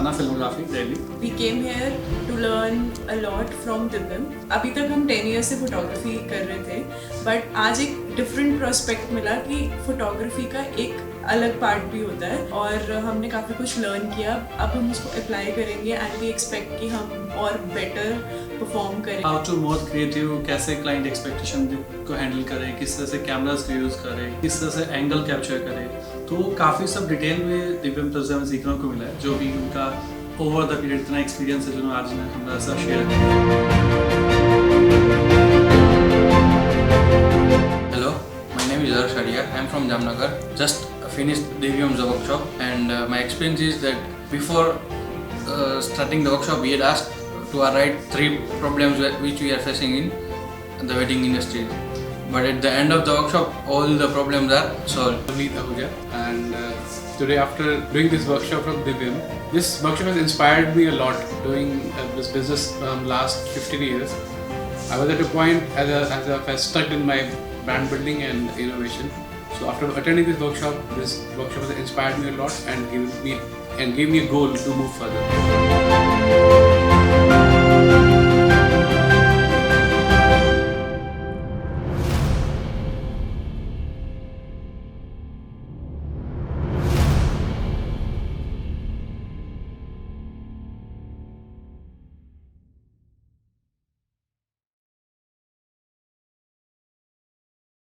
आना filmography Delhi. We came here to learn a lot from Divyam. अभी तक हम 10 years से फोटोग्राफी कर रहे थे, बट आज एक डिफरेंट प्रोस्पेक्ट मिला कि फोटोग्राफी का एक अलग पार्ट भी होता है और हमने काफ़ी कुछ लर्न किया. अब हम उसको अप्लाई करेंगे एंड वी एक्सपेक्ट कि हम और बेटर परफॉर्म करें. हाउ टू मोर क्रिएटिव, कैसे क्लाइंट एक्सपेक्टेशन को हैंडल करें, किस तरह से कैमरास को यूज़ करें, किस तरह से एंगल कैप्चर करें, तो काफ़ी सब डिटेल में दिव्यम से हमें सीखने को मिला है, जो भी उनका ओवर द पीरियड इतना एक्सपीरियंस है जो आज हमारे साथ शेयर किया. Hello, my name is Arsharia. I am from Jamnagar. Just finished Divyam's workshop, and my experience is that before starting the workshop, we had asked to write 3 problems which we are facing in the wedding industry. But at the end of the workshop, all the problems are solved. And today, after doing this workshop from Divyam, this workshop has inspired me a lot. Doing this business last 15 years, I was at a point as I was stuck in my brand building and innovation. So after attending this workshop has inspired me a lot and gave me a goal to move further.